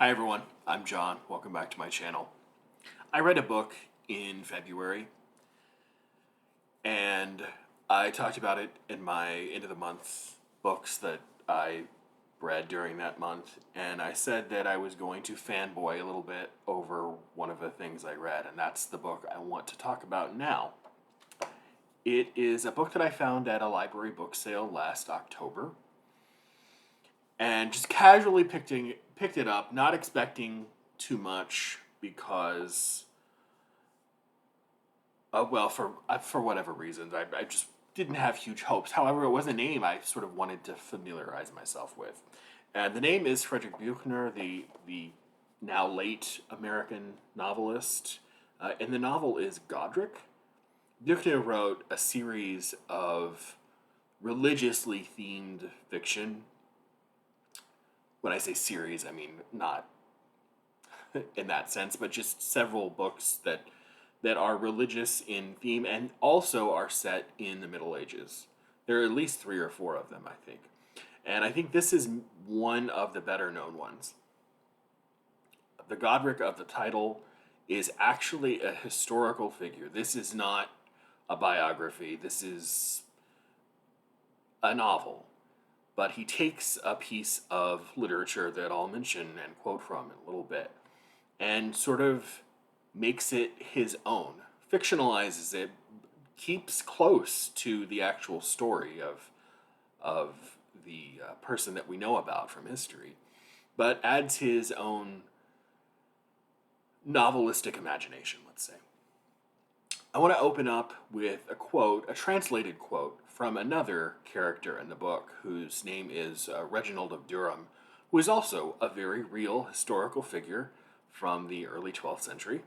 Hi everyone, I'm John. Welcome back to my channel. I read a book in February and I talked about it in my end of the month books that I read during that month, and I said that I was going to fanboy a little bit over one of the things I read, and that's the book I want to talk about now. It is a book that I found at a library book sale last October and just casually picked it up, not expecting too much because, for whatever reasons, I just didn't have huge hopes. However, it was a name I sort of wanted to familiarize myself with, and the name is Frederick Buechner, the now late American novelist, and the novel is Godric. Buechner wrote a series of religiously themed fiction. When I say series, I mean not in that sense, but just several books that are religious in theme and also are set in the Middle Ages. There are at least 3 or 4 of them, I think. And I think this is one of the better known ones. The Godric of the title is actually a historical figure. This is not a biography. This is a novel. But he takes a piece of literature that I'll mention and quote from in a little bit and sort of makes it his own, fictionalizes it, keeps close to the actual story of the person that we know about from history, but adds his own novelistic imagination, let's say. I want to open up with a quote, a translated quote from another character in the book whose name is Reginald of Durham, who is also a very real historical figure from the early 12th century.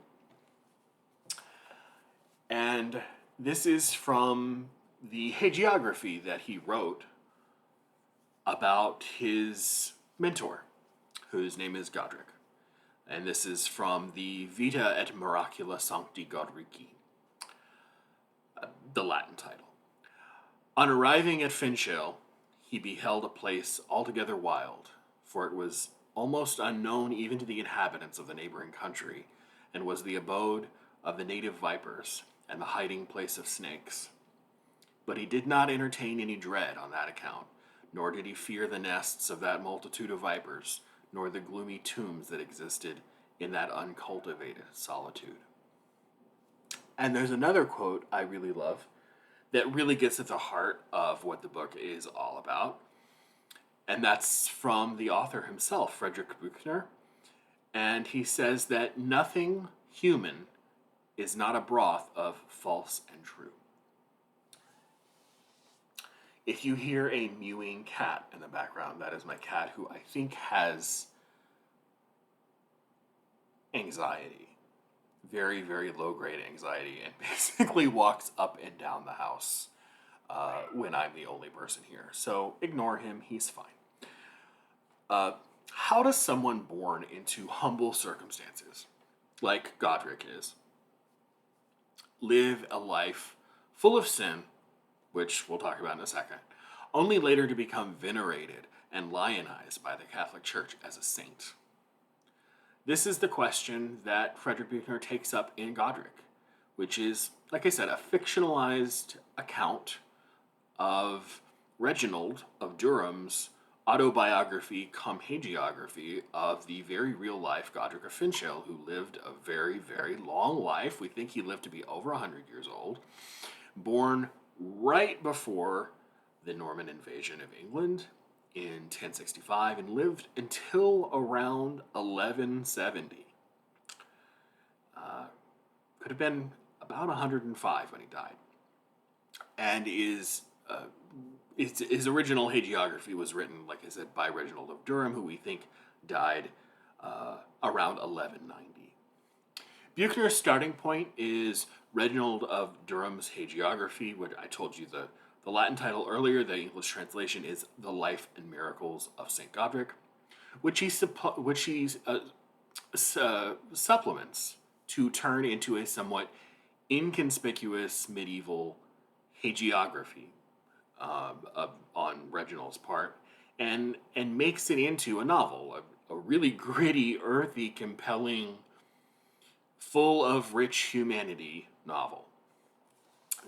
And this is from the hagiography that he wrote about his mentor, whose name is Godric. And this is from the Vita et Miracula Sancti Godrici, the Latin title. On arriving at Finchale, he beheld a place altogether wild, for it was almost unknown even to the inhabitants of the neighboring country, and was the abode of the native vipers, and the hiding place of snakes. But he did not entertain any dread on that account, nor did he fear the nests of that multitude of vipers, nor the gloomy tombs that existed in that uncultivated solitude. And there's another quote I really love that really gets at the heart of what the book is all about. And that's from the author himself, Frederick Buechner. And he says that nothing human is not a broth of false and true. If you hear a mewing cat in the background, that is my cat, who I think has anxiety. Very, very low-grade anxiety, and basically walks up and down the house when I'm the only person here. So ignore him, he's fine. How does someone born into humble circumstances, like Godric is, live a life full of sin, which we'll talk about in a second, only later to become venerated and lionized by the Catholic Church as a saint? This is the question that Frederick Buechner takes up in Godric, which is, like I said, a fictionalized account of Reginald of Durham's autobiography cum hagiography of the very real life Godric of Finchale, who lived a very, very long life. We think he lived to be over 100 years old, born right before the Norman invasion of England in 1065 and lived until around 1170. Could have been about 105 when he died. And his original hagiography was written, like I said, by Reginald of Durham, who we think died around 1190. Buechner's starting point is Reginald of Durham's hagiography, which I told you the Latin title earlier. The English translation is The Life and Miracles of St. Godric, which he supplements to turn into a somewhat inconspicuous medieval hagiography on Reginald's part, and makes it into a novel, a really gritty, earthy, compelling, full of rich humanity novel.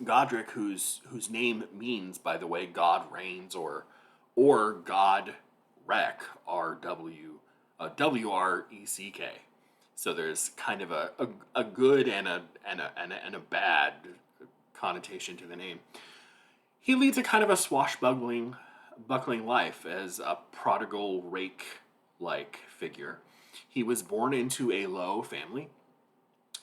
Godric, whose name means, by the way, God reigns, or God Wreck, WRECK. So there's kind of a good and a bad connotation to the name. He leads a kind of a buckling life as a prodigal rake-like figure. He was born into a low family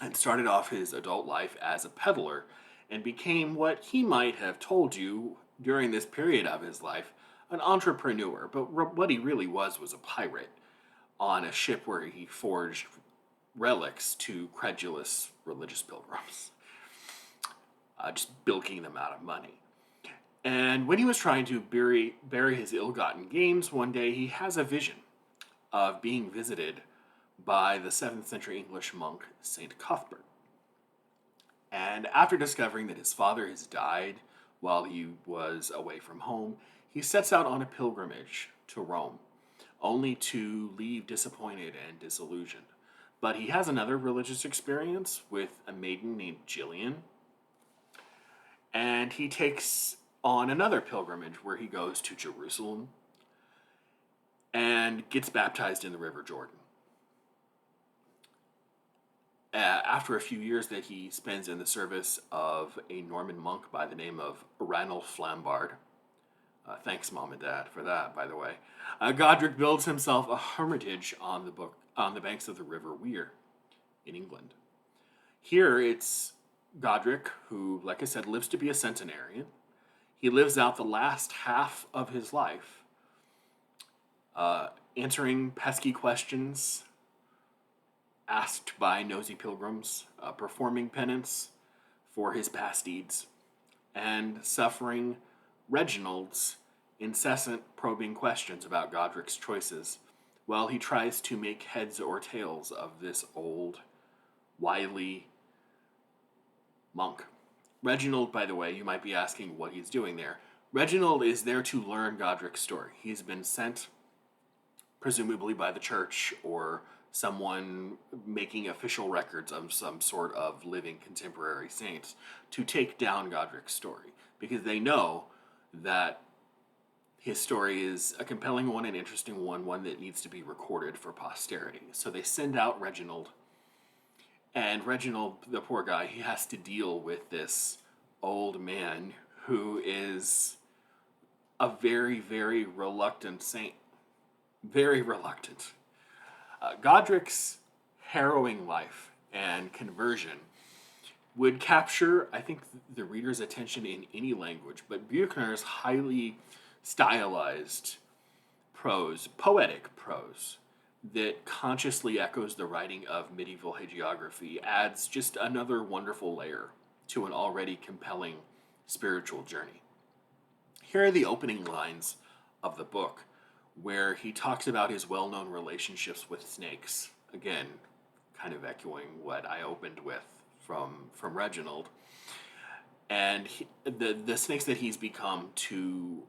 and started off his adult life as a peddler and became what he might have told you during this period of his life, an entrepreneur. But what he really was a pirate on a ship where he forged relics to credulous religious pilgrims, just bilking them out of money. And when he was trying to bury his ill-gotten gains, one day he has a vision of being visited by the 7th century English monk Saint Cuthbert. And after discovering that his father has died while he was away from home, he sets out on a pilgrimage to Rome, only to leave disappointed and disillusioned. But he has another religious experience with a maiden named Gillian, and he takes on another pilgrimage where he goes to Jerusalem and gets baptized in the River Jordan. After a few years that he spends in the service of a Norman monk by the name of Ranulph Flambard, thanks Mom and Dad for that, by the way, Godric builds himself a hermitage on the banks of the River Wear in England. Here it's Godric, who, like I said, lives to be a centenarian. He lives out the last half of his life answering pesky questions asked by nosy pilgrims, performing penance for his past deeds, and suffering Reginald's incessant probing questions about Godric's choices while he tries to make heads or tails of this old, wily monk. Reginald, by the way, you might be asking what he's doing there. Reginald is there to learn Godric's story. He's been sent, presumably by the church or someone making official records of some sort of living contemporary saints, to take down Godric's story, because they know that his story is a compelling one, an interesting one that needs to be recorded for posterity. So they send out Reginald, and Reginald, the poor guy, he has to deal with this old man who is a very, very reluctant saint. Very reluctant. Godric's harrowing life and conversion would capture, I think, the reader's attention in any language, but Buechner's highly stylized prose, poetic prose, that consciously echoes the writing of medieval hagiography adds just another wonderful layer to an already compelling spiritual journey. Here are the opening lines of the book, where he talks about his well-known relationships with snakes. Again, kind of echoing what I opened with from Reginald. And the snakes that he's come to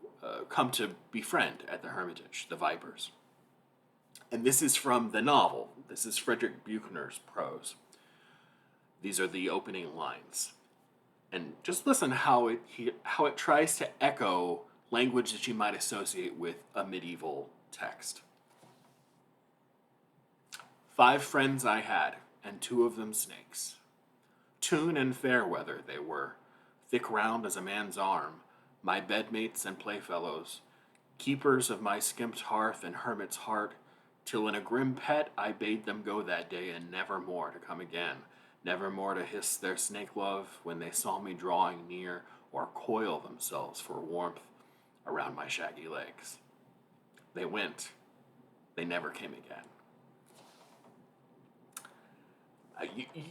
befriend at the Hermitage, the vipers. And this is from the novel. This is Frederick Buechner's prose. These are the opening lines. And just listen how it tries to echo language that you might associate with a medieval text. 5 friends I had, and 2 of them snakes. Toon and Fairweather they were, thick round as a man's arm, my bedmates and playfellows, keepers of my skimped hearth and hermit's heart, till in a grim pet I bade them go that day, and never more to come again, never more to hiss their snake love when they saw me drawing near, or coil themselves for warmth around my shaggy legs. They went. They never came again.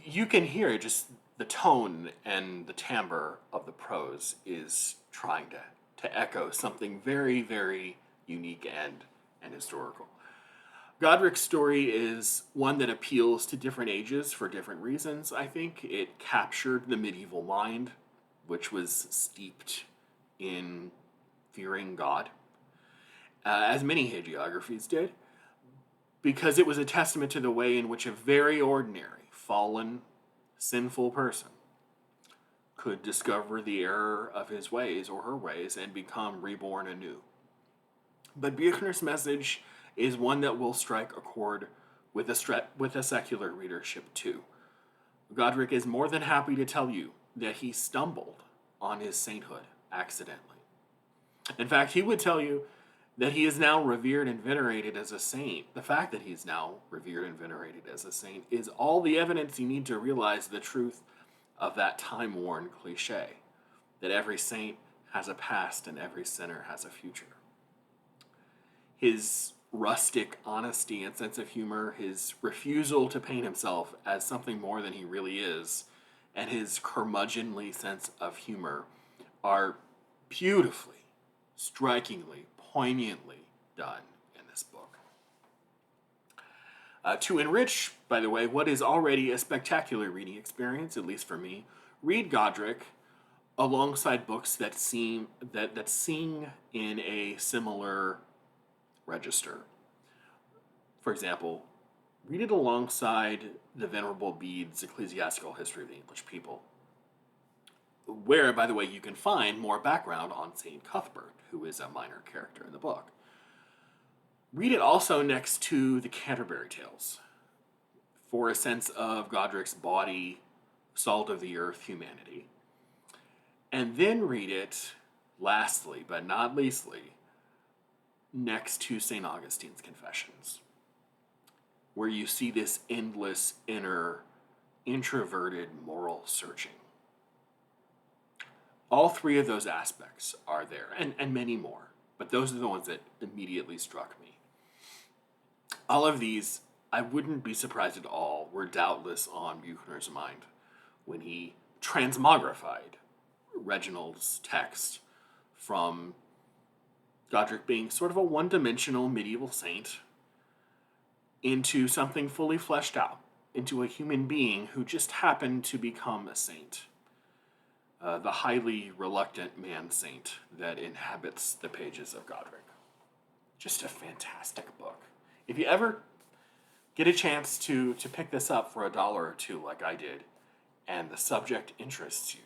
You can hear just the tone and the timbre of the prose is trying to echo something very, very unique and historical. Godric's story is one that appeals to different ages for different reasons, I think. It captured the medieval mind, which was steeped in fearing God, as many hagiographies did. because it was a testament to the way in which a very ordinary, fallen, sinful person could discover the error of his ways or her ways and become reborn anew. But Buechner's message is one that will strike a chord with a secular readership too. Godric is more than happy to tell you that he stumbled on his sainthood accidentally. In fact, he would tell you that he is now revered and venerated as a saint. The fact that he is now revered and venerated as a saint is all the evidence you need to realize the truth of that time-worn cliche, that every saint has a past and every sinner has a future. His rustic honesty and sense of humor, his refusal to paint himself as something more than he really is, and his curmudgeonly sense of humor are beautifully, strikingly, poignantly done in this book. To enrich, by the way, what is already a spectacular reading experience, at least for me, read Godric alongside books that sing in a similar register. For example, read it alongside the Venerable Bede's Ecclesiastical History of the English People, where, by the way, you can find more background on St. Cuthbert, who is a minor character in the book. Read it also next to the Canterbury Tales for a sense of Godric's body, salt of the earth humanity. And then read it, lastly but not leastly, next to St. Augustine's Confessions, where you see this endless inner, introverted moral searching. All three of those aspects are there, and many more, but those are the ones that immediately struck me. All of these, I wouldn't be surprised at all, were doubtless on Buechner's mind when he transmogrified Reginald's text from Godric being sort of a one-dimensional medieval saint into something fully fleshed out, into a human being who just happened to become a saint. The highly reluctant man-saint that inhabits the pages of Godric. Just a fantastic book. If you ever get a chance to pick this up for $1 or $2 like I did, and the subject interests you,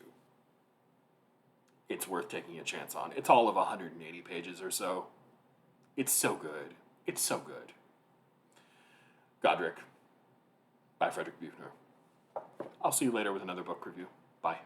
it's worth taking a chance on. It's all of 180 pages or so. It's so good. It's so good. Godric by Frederick Buechner. I'll see you later with another book review. Bye.